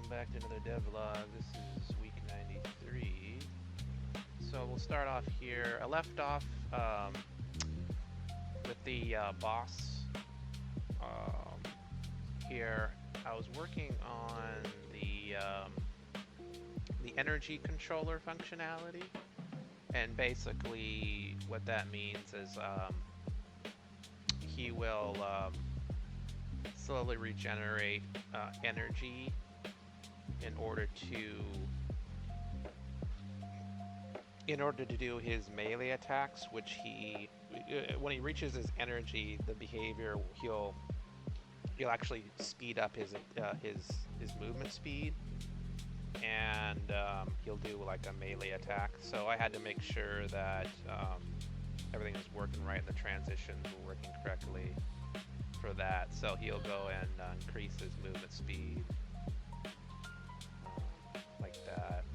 welcome back to another devlog. This is week 93. So we'll start off here. I left off with the boss here. I was working on the energy controller functionality, and basically what that means is he will slowly regenerate energy in order to do his melee attacks, which when he reaches his energy, the behavior he'll actually speed up his movement speed, and he'll do like a melee attack. So I had to make sure that everything was working right and the transitions were working correctly for that. So he'll go and increase his movement speed like that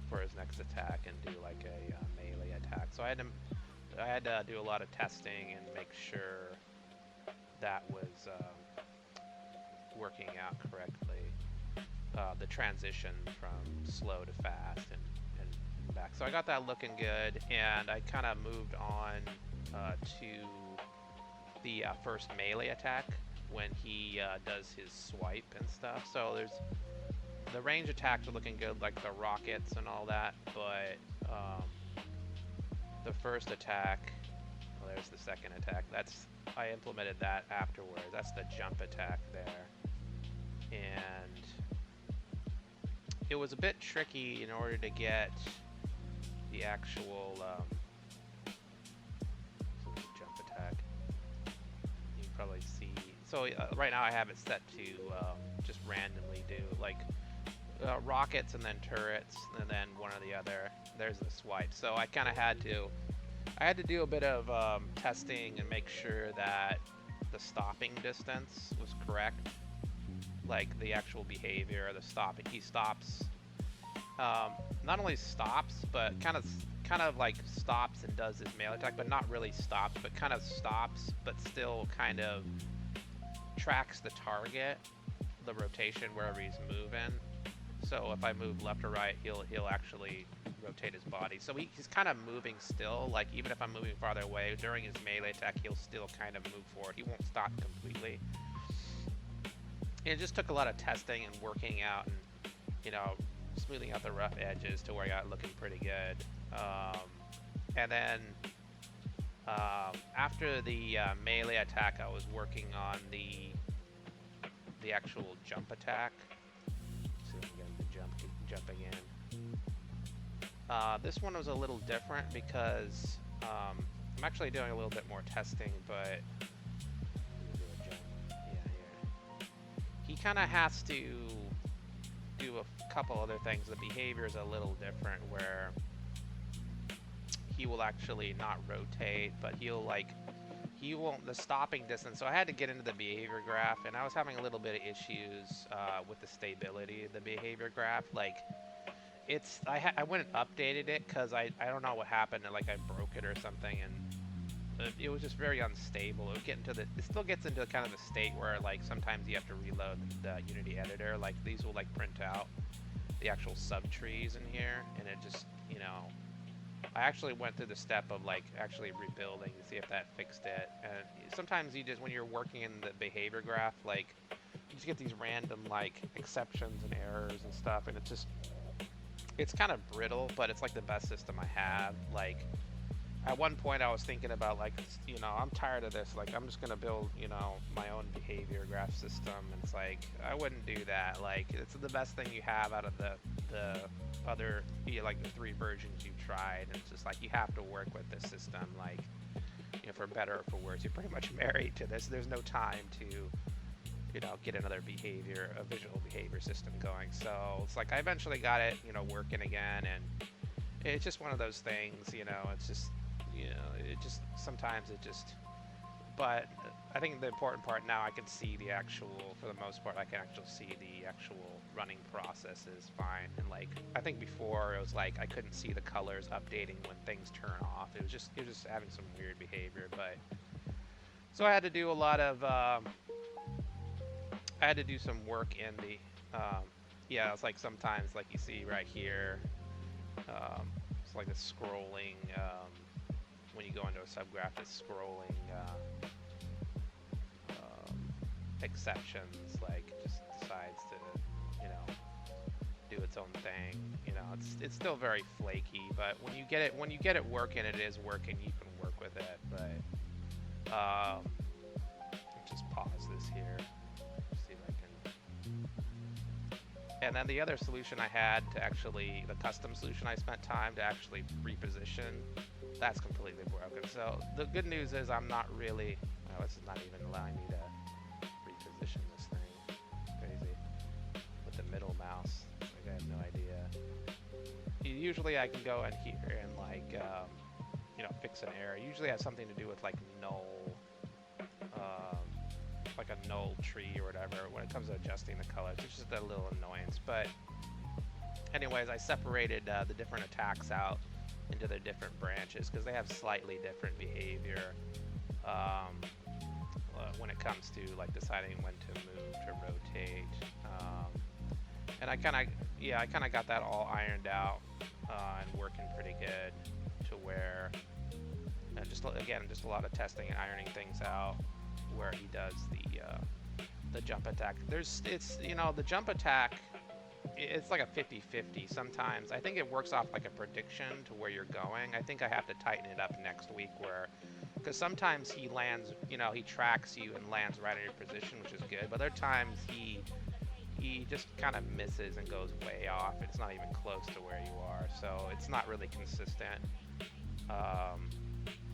for his next attack and do like a melee attack. So I had to do a lot of testing and make sure that was working out correctly. The transition from slow to fast and back. So I got that looking good, and I kind of moved on to the first melee attack when he does his swipe and stuff. So there's the range attacks are looking good, like the rockets and all that, but the first attack, well, there's the second attack. I implemented that afterwards. That's the jump attack there, and it was a bit tricky in order to get the actual jump attack. You can probably see. So right now I have it set to just randomly do like rockets and then turrets and then one or the other. There's the swipe. So I kind of had to do a bit of testing and make sure that the stopping distance was correct, like the actual behavior, the stopping. He stops, not only stops, but kind of like stops and does his melee attack, but not really stops, but kind of stops, but still kind of tracks the target, the rotation wherever he's moving. So if I move left or right, he'll actually rotate his body. So he's kind of moving still. Like even if I'm moving farther away during his melee attack, he'll still kind of move forward. He won't stop completely. And it just took a lot of testing and working out, and smoothing out the rough edges to where I got it looking pretty good. And then after the melee attack, I was working on the actual jump attack. See if I can get him to jumping in. This one was a little different because I'm actually doing a little bit more testing, but he kind of has to do a couple other things. The behavior is a little different, where he will actually not rotate, but he won't, the stopping distance. So I had to get into the behavior graph, and I was having a little bit of issues with the stability of the behavior graph. Like I went and updated it because I don't know what happened, and like I broke it or something, and it was just very unstable. It still gets into kind of a state where like sometimes you have to reload the Unity editor. Like these will like print out the actual subtrees in here, and it just, I actually went through the step of like actually rebuilding to see if that fixed it. And sometimes when you're working in the behavior graph, like you just get these random like exceptions and errors and stuff, and it's kind of brittle, but it's like the best system I have. Like at one point I was thinking about like, I'm tired of this. Like I'm just going to build, my own behavior graph system. And it's like, I wouldn't do that. Like it's the best thing you have out of the other, like the 3 versions you've tried. And it's just like, you have to work with this system. Like, for better or for worse, you're pretty much married to this. There's no time to, get another visual behavior system going. So it's like, I eventually got it, working again. And it's just one of those things, it's just, sometimes it just, but I think the important part now, I can see the actual, for the most part, I can actually see the actual running process is fine. And like, I think before it was like, I couldn't see the colors updating when things turn off. It was just having some weird behavior. But so I had to do a lot of, I had to do some work in the Yeah, it's like sometimes like you see right here, it's like a scrolling, when you go into a subgraph, it's scrolling exceptions, like it just decides to, you know, do its own thing. You know, it's still very flaky, but when you get it working, it is working. You can work with it, but just pause this here, see if I can. And then the other solution I had to actually, the custom solution I spent time to actually reposition, that's completely broken. So the good news is I'm not really, oh, this is not even allowing me to reposition this thing. Crazy. With the middle mouse, like I have no idea. Usually I can go in here and like, you know, fix an error. It usually has something to do with like null, like a null tree or whatever when it comes to adjusting the colors. It's just a little annoyance. But anyways, I separated the different attacks out into their different branches because they have slightly different behavior when it comes to like deciding when to move, to rotate. And I kind of got that all ironed out and working pretty good to where, just again, just a lot of testing and ironing things out where he does the jump attack. You know, the jump attack, it's like a 50-50 sometimes. I think it works off like a prediction to where you're going. I think I have to tighten it up next week because sometimes he lands, you know, he tracks you and lands right in your position, which is good. But other times he just kind of misses and goes way off. It's not even close to where you are, so it's not really consistent.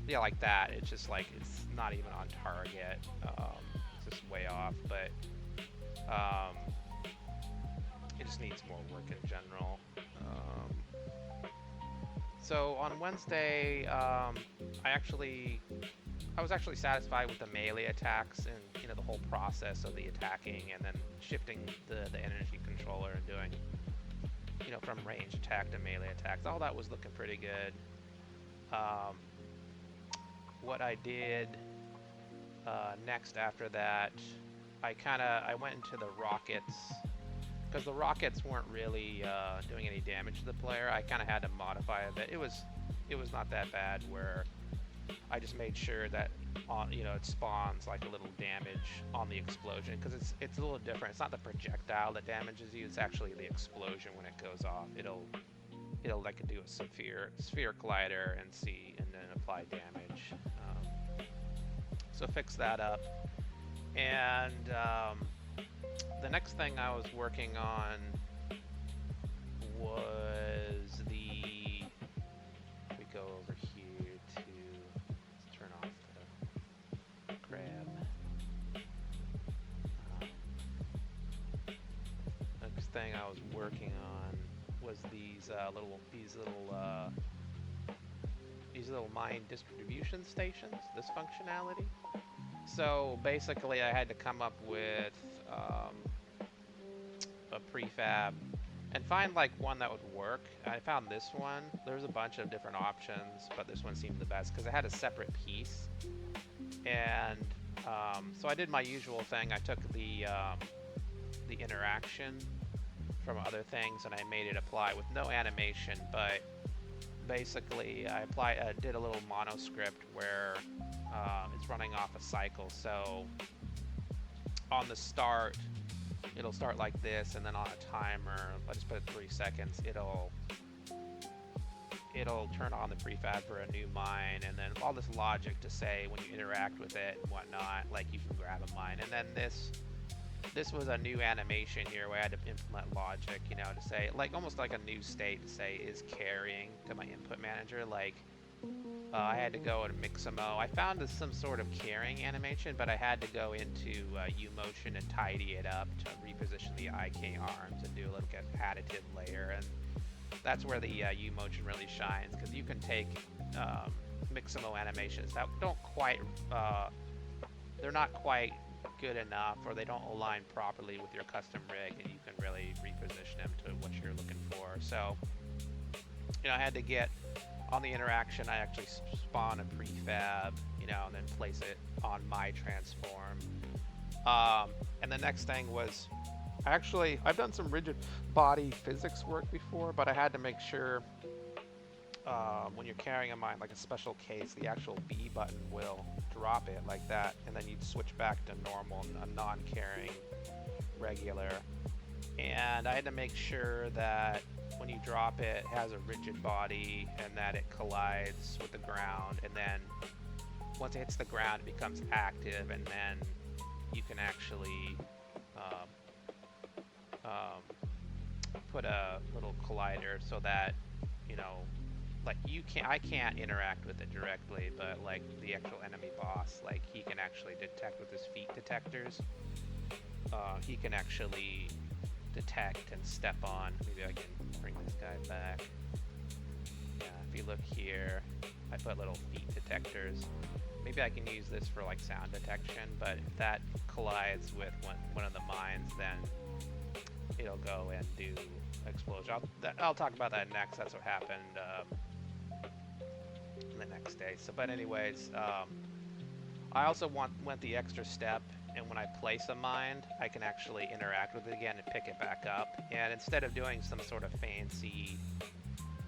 Yeah, like that. It's just like it's not even on target. It's just way off, but it just needs more work in general. So on Wednesday, I was actually satisfied with the melee attacks and, you know, the whole process of the attacking and then shifting the energy controller and doing, you know, from range attack to melee attacks. All that was looking pretty good. What I did next after that, I went into the rockets because the rockets weren't really doing any damage to the player. I kind of had to modify a bit. It was not that bad where I just made sure that you know, it spawns like a little damage on the explosion because it's a little different. It's not the projectile that damages you; it's actually the explosion when it goes off. It'll like do a sphere collider and then apply damage. So fix that up, and the next thing I was working on was we go over here to, let's turn off the crab. Next thing I was working on was these little mine distribution stations, this functionality. So basically I had to come up with a prefab and find like one that would work. I found this one. There's a bunch of different options, but this one seemed the best because it had a separate piece. And so I did my usual thing. I took the interaction from other things and I made it apply with no animation, but basically I did a little monoscript where it's running off a cycle. So on the start, it'll start like this, and then on a timer, let's just put it 3 seconds, it'll turn on the prefab for a new mine, and then all this logic to say when you interact with it and whatnot, like you can grab a mine. And then this was a new animation here where I had to implement logic, you know, to say, like almost like a new state to say is carrying to my input manager. Like I had to go and Mixamo. I found some sort of carrying animation, but I had to go into UMotion and tidy it up to reposition the IK arms and do a little additive layer. And that's where the UMotion really shines, because you can take Mixamo animations that don't quite, they're not quite good enough, or they don't align properly with your custom rig, and you can really reposition them to what you're looking for. So, you know, I had to get on the interaction. I actually spawn a prefab, you know, and then place it on my transform. And the next thing was Actually, I've done some rigid body physics work before, but I had to make sure when you're carrying a mine, like a special case, the actual B button will drop it like that, and then you'd switch back to normal, a non-carrying regular. And I had to make sure that when you drop it, it has a rigid body and that it collides with the ground, and then once it hits the ground, it becomes active, and then you can actually um, put a little collider so that, you know, like I can't interact with it directly, but like the actual enemy boss, like he can actually detect with his feet detectors. He can actually detect and step on. Maybe I can bring this guy back. Yeah, if you look here, I put little feet detectors. Maybe I can use this for like sound detection, but if that collides with one of the mines, then it'll go and do explosion. I'll talk about that next. That's what happened the next day. So, but anyways, I also went the extra step, and when I place a mine, I can actually interact with it again and pick it back up. And instead of doing some sort of fancy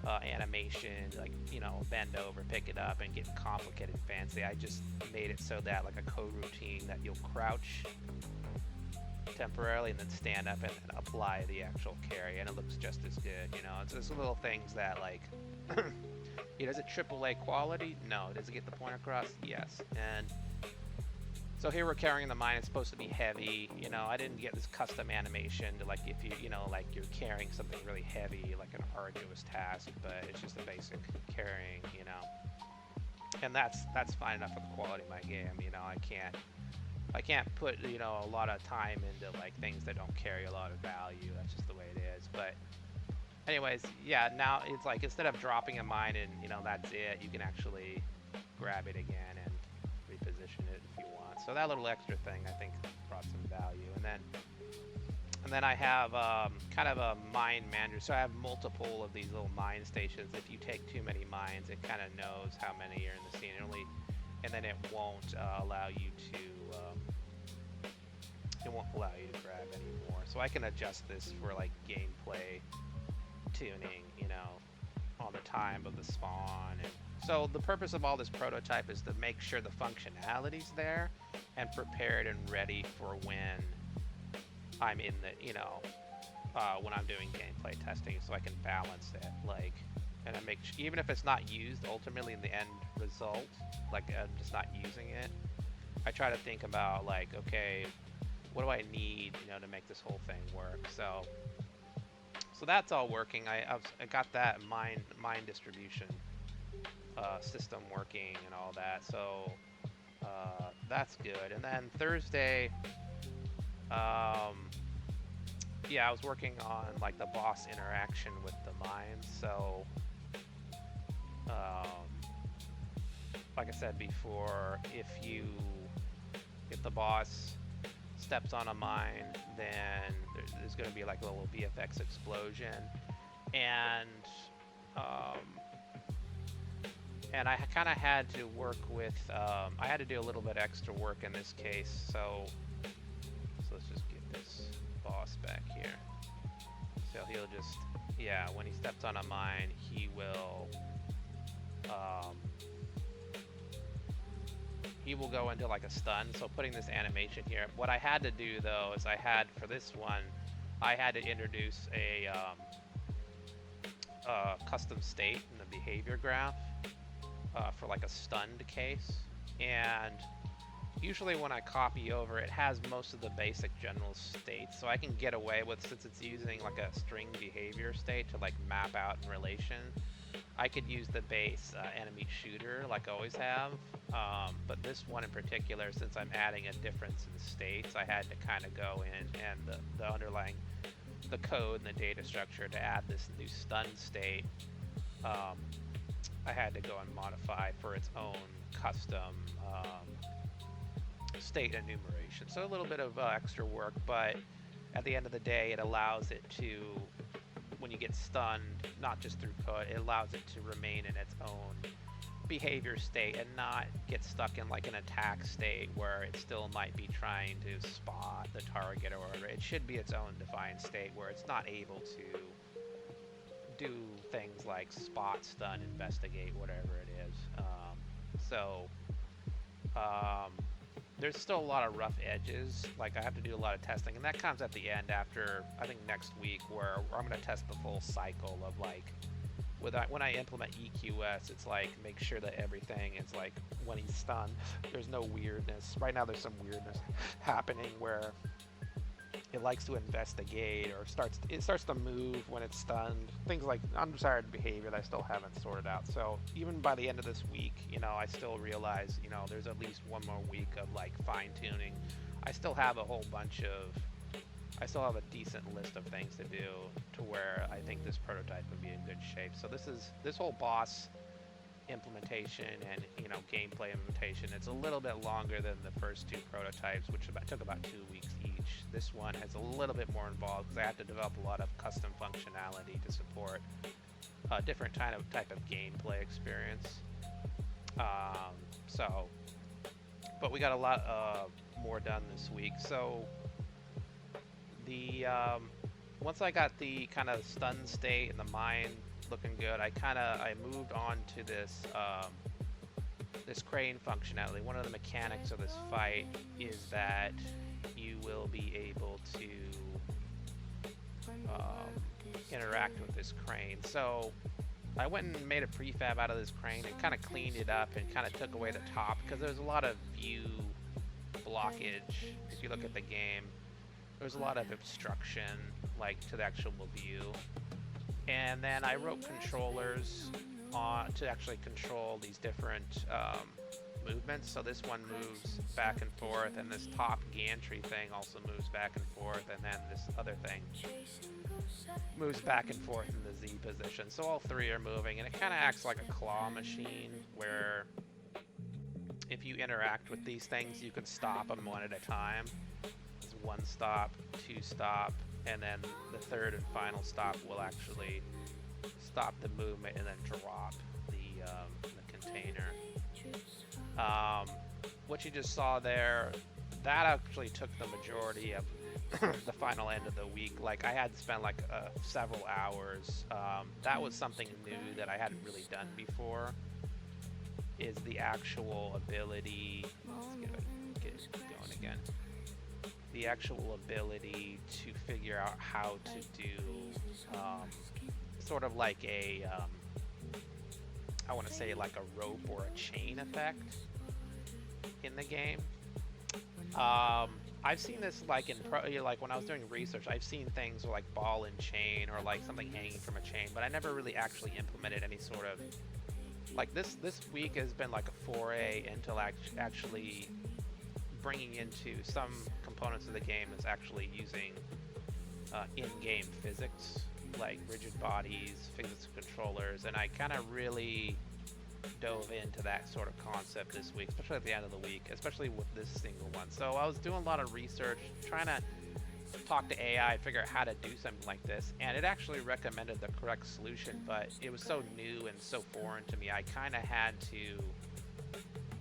animation, like, you know, bend over, pick it up, and get complicated fancy, I just made it so that, like a code routine, that you'll crouch temporarily and then stand up and apply the actual carry, and it looks just as good. You know, it's just little things that, like, you know, is it AAA quality? No. Does it get the point across? Yes. And so here we're carrying the mine. It's supposed to be heavy. You know, I didn't get this custom animation to, like, if you know, like you're carrying something really heavy, like an arduous task, but it's just a basic carrying, you know. And that's fine enough for the quality of my game. You know, I can't put, you know, a lot of time into like things that don't carry a lot of value. That's just the way it is. But anyways, yeah, now it's like instead of dropping a mine and, you know, that's it, you can actually grab it again and reposition it if you want. So that little extra thing, I think, brought some value. And then I have kind of a mine manager. So I have multiple of these little mine stations. If you take too many mines, it kind of knows how many are in the scene. And then it won't allow you to grab anymore. So I can adjust this for like gameplay tuning, you know, on the time of the spawn. And so the purpose of all this prototype is to make sure the functionality's there and prepared and ready for when I'm in the, you know, when I'm doing gameplay testing, so I can balance it, like, and I make even if it's not used ultimately in the end result, like I'm just not using it, I try to think about, like, okay, what do I need, you know, to make this whole thing work? So that's all working. I got that mine distribution system working and all that. So that's good. And then Thursday, yeah, I was working on like the boss interaction with the mines. So like I said before, if the boss steps on a mine, then there's going to be like a little VFX explosion, and I kind of had to work with I had to do a little bit extra work in this case. So let's just get this boss back here. So he'll just, yeah, when he steps on a mine, he will go into like a stun. So putting this animation here, what I had to do though is for this one, I had to introduce a custom state in the behavior graph for like a stunned case. And usually when I copy over, it has most of the basic general states, so I can get away with, since it's using like a string behavior state to like map out in relation, I could use the base enemy shooter like I always have, but this one in particular, since I'm adding a difference in states, I had to kind of go in and the underlying, the code and the data structure to add this new stun state, I had to go and modify for its own custom state enumeration. So a little bit of extra work, but at the end of the day, it allows it to, when you get stunned, not just through code, it allows it to remain in its own behavior state and not get stuck in like an attack state where it still might be trying to spot the target or whatever. It should be its own defined state where it's not able to do things like spot, stun, investigate, whatever it is. So um, there's still a lot of rough edges. Like I have to do a lot of testing, and that comes at the end after I think next week, where I'm going to test the full cycle of like when I implement EQS, it's like make sure that everything is like when he's stunned, there's no weirdness. Right now there's some weirdness happening where it likes to investigate or it starts to move when it's stunned. Things like undesired behavior that I still haven't sorted out. So even by the end of this week, you know, I still realize, you know, there's at least one more week of like fine tuning. I still have I still have a decent list of things to do to where I think this prototype would be in good shape. So this whole boss implementation and, you know, gameplay implementation, it's a little bit longer than the first two prototypes, which took about 2 weeks each. This one has a little bit more involved because I have to develop a lot of custom functionality to support a different type of gameplay experience. But we got a lot more done this week. So once I got the kind of stun state and the mind looking good, I moved on to this this crane functionality. One of the mechanics of this fight is that you will be able to interact with this crane. So I went and made a prefab out of this crane and kind of cleaned it up and kind of took away the top because there's a lot of view blockage. If you look at the game, there's a lot of obstruction like to the actual view. And then I wrote controllers to actually control these different movements. So this one moves back and forth, and this top gantry thing also moves back and forth, and then this other thing moves back and forth in the Z position. So all three are moving, and it kind of acts like a claw machine where if you interact with these things, you can stop them one at a time. It's one stop, two stop, and then the third and final stop will actually stop the movement and then drop the container. What you just saw there, that actually took the majority of the final end of the week. Like I had to spend like several hours. That was something new that I hadn't really done before, is the actual ability, let's get it going again, the actual ability to figure out how to do sort of like a I want to say like a rope or a chain effect in the game. I've seen this like like when I was doing research, I've seen things like ball and chain or like something hanging from a chain, but I never really actually implemented any sort of like this week has been like a foray into actually bringing into some components of the game that's actually using in-game physics, like rigid bodies, physics controllers, and I kind of really dove into that sort of concept this week, especially at the end of the week, especially with this single one. So I was doing a lot of research, trying to talk to AI, figure out how to do something like this, and it actually recommended the correct solution, but it was so new and so foreign to me, I kind of had to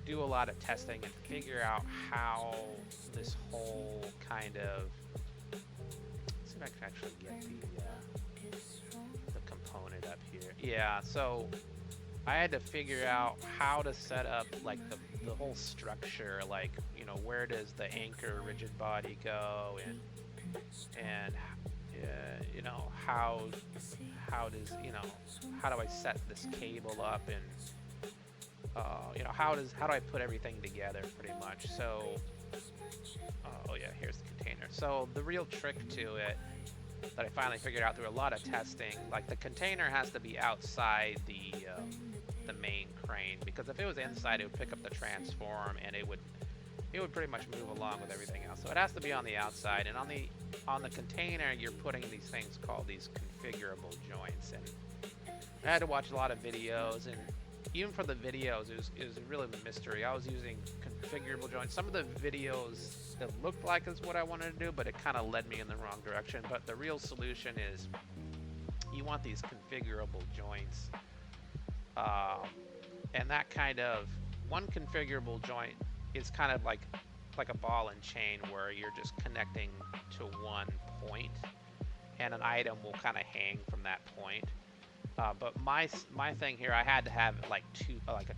do a lot of testing and figure out how this whole kind of, let's see if I can actually get the component up here. Yeah, so I had to figure out how to set up like the whole structure, like, you know, where does the anchor rigid body go, and you know, how does, you know, how do I set this cable up, and you know, how do I put everything together pretty much. So oh yeah, here's the container. So the real trick to it that I finally figured out through a lot of testing, like the container has to be outside the main crane, because if it was inside, it would pick up the transform and it would pretty much move along with everything else. So it has to be on the outside, and on the container you're putting these things called these configurable joints. And I had to watch a lot of videos, and even for the videos it was really a mystery. I was using configurable joints. Some of the videos, it looked like is what I wanted to do, but it kind of led me in the wrong direction. But the real solution is you want these configurable joints And that kind of one configurable joint is kind of like a ball and chain where you're just connecting to one point, and an item will kind of hang from that point. But my thing here, I had to have like a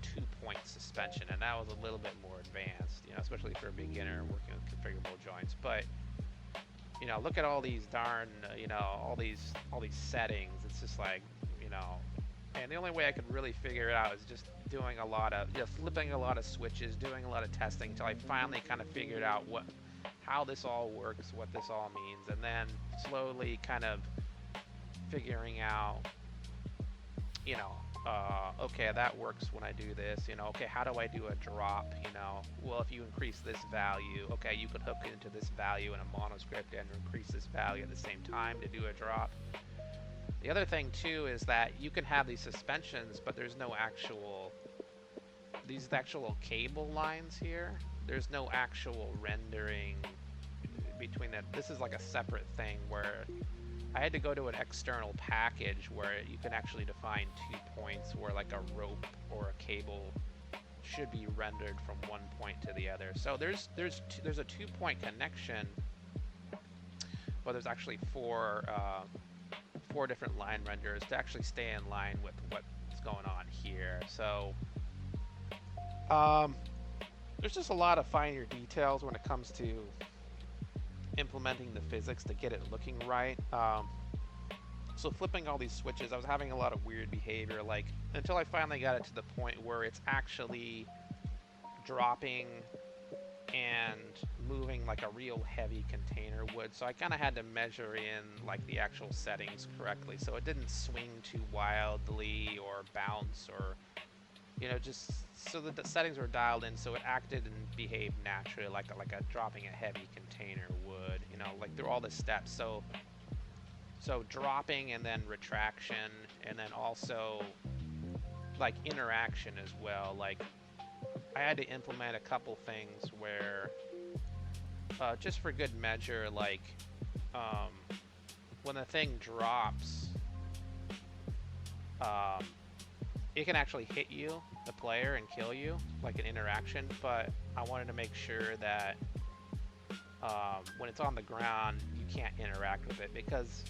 2-point suspension, and that was a little bit more advanced, especially for a beginner working with configurable joints. But look at all these darn, all these settings. It's just like, and the only way I could really figure it out is just doing a lot of, flipping a lot of switches, doing a lot of testing until I finally kind of figured out how this all works, what this all means, and then slowly kind of figuring out, okay, that works when I do this, okay, how do I do a drop, well, if you increase this value, okay, you could hook it into this value in a monoscript and increase this value at the same time to do a drop. The other thing too is that you can have these suspensions, but there's no actual cable lines here. There's no actual rendering between that. This is like a separate thing where I had to go to an external package where you can actually define 2 points where like a rope or a cable should be rendered from one point to the other. So there's a 2-point connection, but there's actually four different line renders to actually stay in line with what's going on here. So there's just a lot of finer details when it comes to implementing the physics to get it looking right. So flipping all these switches, I was having a lot of weird behavior, like until I finally got it to the point where it's actually dropping and moving like a real heavy container would. So I kind of had to measure in like the actual settings correctly, so it didn't swing too wildly or bounce, or just so that the settings were dialed in so it acted and behaved naturally like a dropping a heavy container would, like through all the steps. So dropping and then retraction, and then also like interaction as well. Like I had to implement a couple things where just for good measure, like when the thing drops, it can actually hit you, the player, and kill you, like an interaction, but I wanted to make sure that when it's on the ground, you can't interact with it, because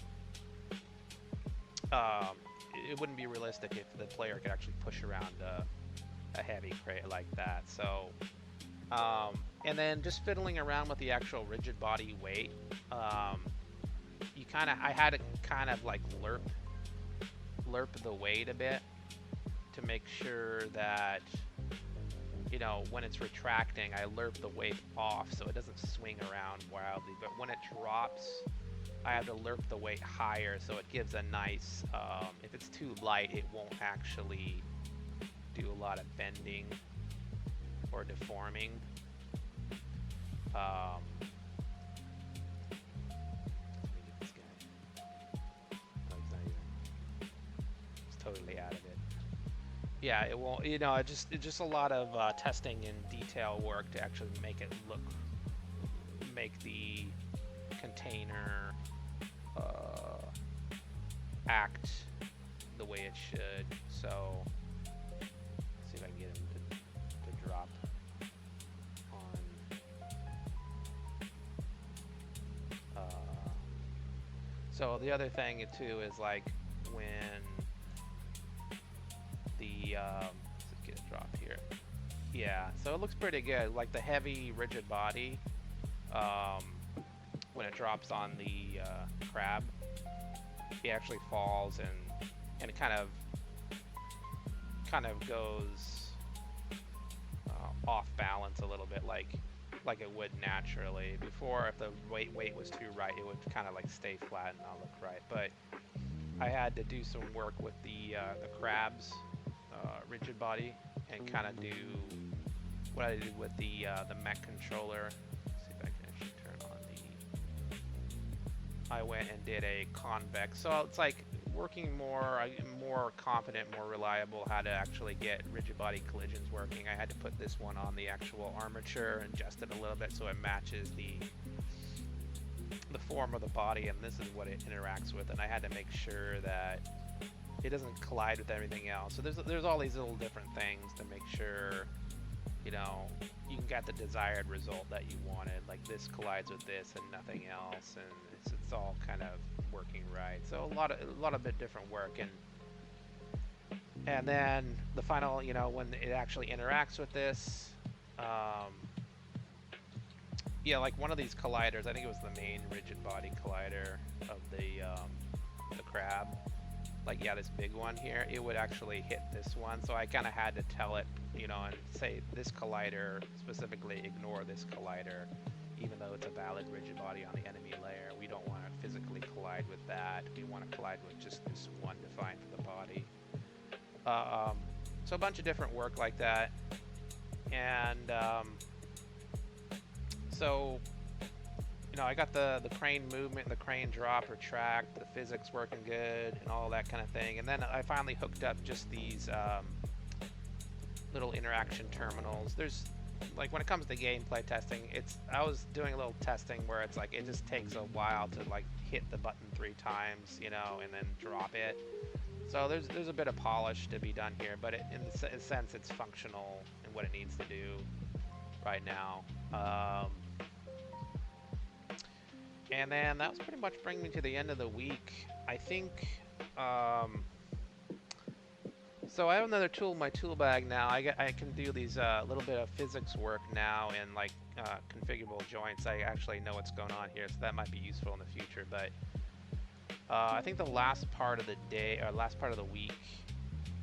it wouldn't be realistic if the player could actually push around a heavy crate like that. So, and then just fiddling around with the actual rigid body weight, I had to kind of like lerp the weight a bit to make sure that, when it's retracting, I lerp the weight off so it doesn't swing around wildly. But when it drops, I have to lerp the weight higher so it gives a nice, if it's too light, it won't actually do a lot of bending or deforming. Let me get this guy. Oh, he's not even. He's totally out of it. Yeah, it won't. It's just a lot of testing and detail work to actually make the container act the way it should. So let's see if I can get him to drop on. So the other thing too is like when the let's get a drop here. Yeah, so it looks pretty good. Like the heavy rigid body, when it drops on the crab, he actually falls and it kind of goes off balance a little bit, like it would naturally. Before, if the weight was too right, it would kind of like stay flat and not look right. But I had to do some work with the crab's rigid body and kind of do what I did with the mech controller. Let's see if I can actually turn on the. I went and did a convex, so it's like working more confident, more reliable how to actually get rigid body collisions working. I had to put this one on the actual armature and adjust it a little bit so it matches the form of the body, and this is what it interacts with. And I had to make sure that it doesn't collide with everything else. So there's all these little different things to make sure, you know, you can get the desired result that you wanted. Like this collides with this and nothing else, and it's all kind of working right. So a lot of bit different work, and then the final, you know, when it actually interacts with this, yeah, like one of these colliders, I think it was the main rigid body collider of the crab. Like, yeah, this big one here, it would actually hit this one. So I kind of had to tell it, you know, and say this collider, specifically ignore this collider, even though it's a valid rigid body on the enemy layer. We don't want to physically collide with that. We want to collide with just this one defined for the body. So a bunch of different work like that. And so, you know, I got the crane movement, the crane drop or track, the physics working good, and all that kind of thing. And then I finally hooked up just these little interaction terminals. There's, like, when it comes to gameplay testing, I was doing a little testing where it's like it just takes a while to like hit the button 3 times, you know, and then drop it. So there's a bit of polish to be done here, but in a sense, it's functional in what it needs to do right now. And then that was pretty much bringing me to the end of the week. I think, so I have another tool in my tool bag now. I can do these little bit of physics work now in like configurable joints. I actually know what's going on here, so that might be useful in the future. But I think the last part of the day, or last part of the week,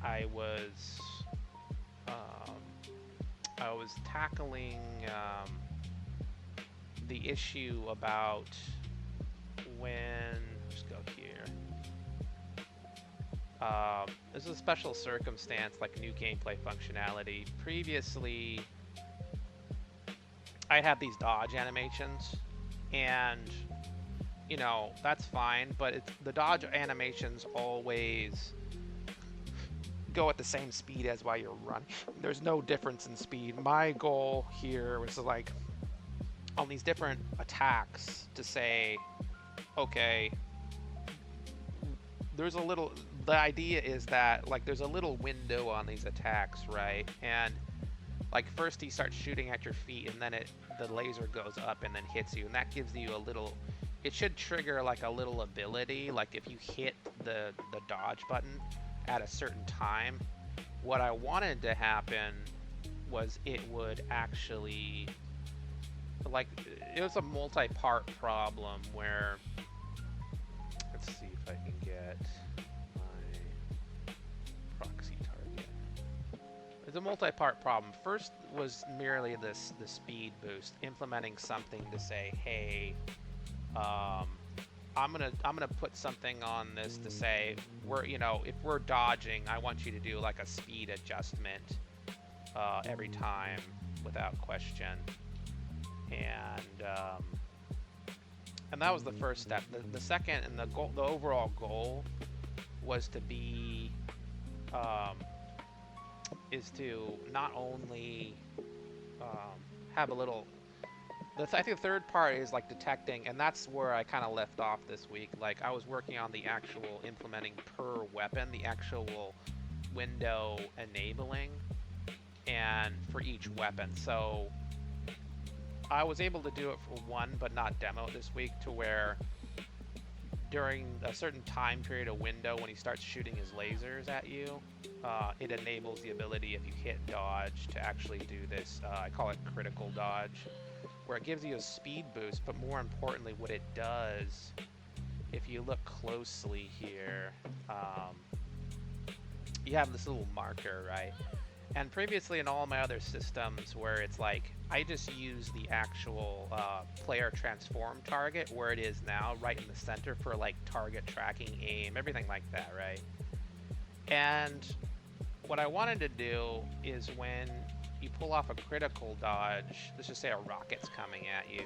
I was tackling the issue about when, just go here. This is a special circumstance, like new gameplay functionality. Previously, I had these dodge animations, and you know, that's fine, but the dodge animations always go at the same speed as while you're running. There's no difference in speed. My goal here was to, like, on these different attacks, to say, okay, the idea is that, like, there's a little window on these attacks, right? And like first he starts shooting at your feet, and then the laser goes up and then hits you, and that gives you a little, it should trigger like a little ability, like if you hit the dodge button at a certain time. What I wanted to happen was it would actually, like, it was a multi-part problem where, let's see if I can get my proxy target. It's a multi-part problem. First was merely the speed boost, implementing something to say, hey, I'm gonna put something on this to say, if we're dodging, I want you to do like a speed adjustment every time without question. And that was the first step. The second, and the overall goal was to be is to not only have a little. I think the third part is like detecting, and that's where I kind of left off this week. Like, I was working on the actual implementing per weapon, the actual window enabling, and for each weapon. So I was able to do it for one, but not demo this week, to where during a certain time period, a window, when he starts shooting his lasers at you, it enables the ability, if you hit dodge, to actually do this, I call it critical dodge, where it gives you a speed boost, but more importantly, what it does, if you look closely here, you have this little marker, right? And previously in all my other systems, where it's like, I just use the actual player transform target where it is now, right in the center, for like target tracking, aim, everything like that, right? And what I wanted to do is when you pull off a critical dodge, let's just say a rocket's coming at you,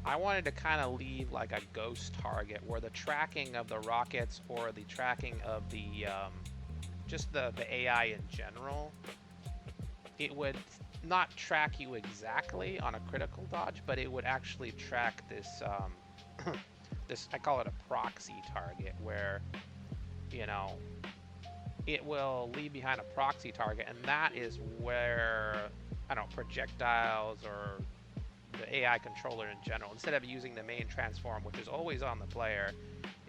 I wanted to kind of leave like a ghost target where the tracking of the rockets, or the tracking of the just the AI in general, it would not track you exactly on a critical dodge, but it would actually track this this, I call it a proxy target, where you know, it will leave behind a proxy target, and that is where, I don't know, projectiles or the AI controller in general, instead of using the main transform, which is always on the player,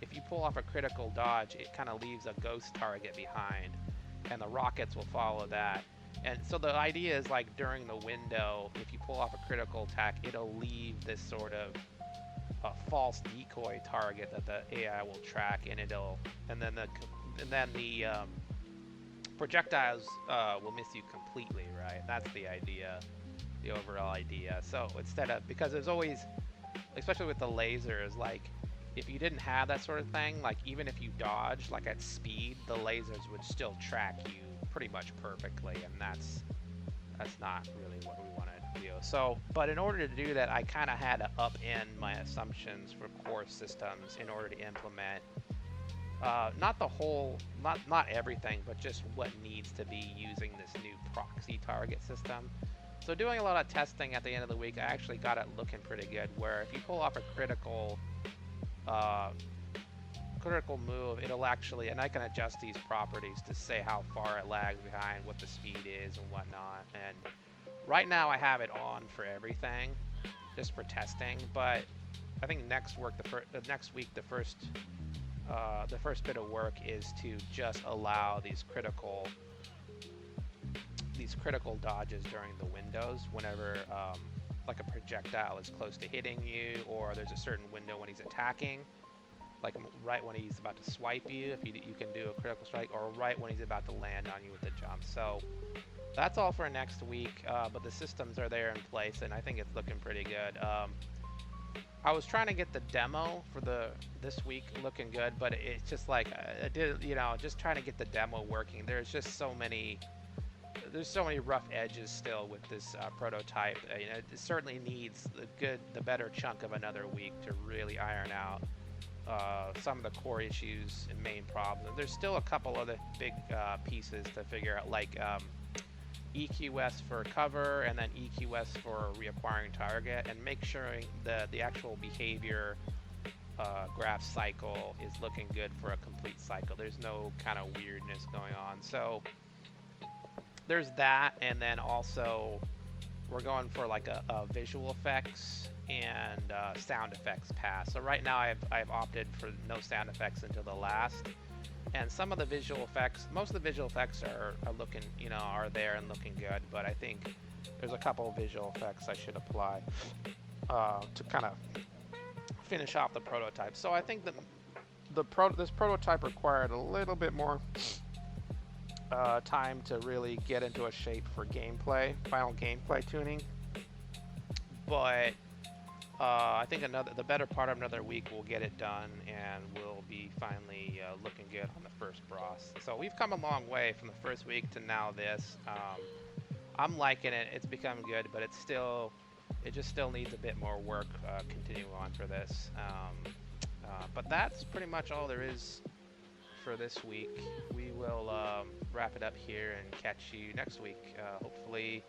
if you pull off a critical dodge, it kind of leaves a ghost target behind, and the rockets will follow that. And so the idea is, like, during the window, if you pull off a critical attack, it'll leave this sort of false decoy target that the AI will track, and then the projectiles will miss you completely, right? That's the idea, the overall idea. So instead of, because there's always, especially with the lasers, like, if you didn't have that sort of thing, like, even if you dodge, like, at speed, the lasers would still track you pretty much perfectly, and that's not really what we wanted to do. So, but in order to do that, I kind of had to upend my assumptions for core systems in order to implement not the whole, not everything, but just what needs to be using this new proxy target system. So doing a lot of testing at the end of the week, I actually got it looking pretty good, where if you pull off a critical move, it'll actually, and I can adjust these properties to say how far it lags behind, what the speed is, and whatnot. And right now I have it on for everything, just for testing. But I think next week the first bit of work is to just allow these critical dodges during the windows whenever like a projectile is close to hitting you, or there's a certain window when he's attacking, like right when he's about to swipe you, if you can do a critical strike, or right when he's about to land on you with the jump. So that's all for next week, but the systems are there in place, and I think it's looking pretty good. I was trying to get the demo for this week looking good, but it's just like I did, just trying to get the demo working. There's so many rough edges still with this prototype. It certainly needs the better chunk of another week to really iron out some of the core issues and main problems. There's still a couple other big pieces to figure out, like EQS for cover, and then EQS for reacquiring target, and make sure the actual behavior graph cycle is looking good for a complete cycle. There's no kind of weirdness going on. So there's that, and then also we're going for like a visual effects and sound effects pass. So right now I've opted for no sound effects until the last. And some of the visual effects, most of the visual effects are looking, are there and looking good, but I think there's a couple of visual effects I should apply to kind of finish off the prototype. So I think that this prototype required a little bit more time to really get into a shape for final gameplay tuning. But I think the better part of another week we'll get it done, and we'll be finally looking good on the first bros. So we've come a long way from the first week to now this. I'm liking it. It's become good, but it just still needs a bit more work continuing on for this. But that's pretty much all there is for this week. We will wrap it up here and catch you next week. Hopefully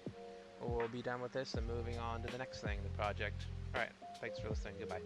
we'll be done with this and moving on to the next thing, the project. All right, thanks for listening. Goodbye.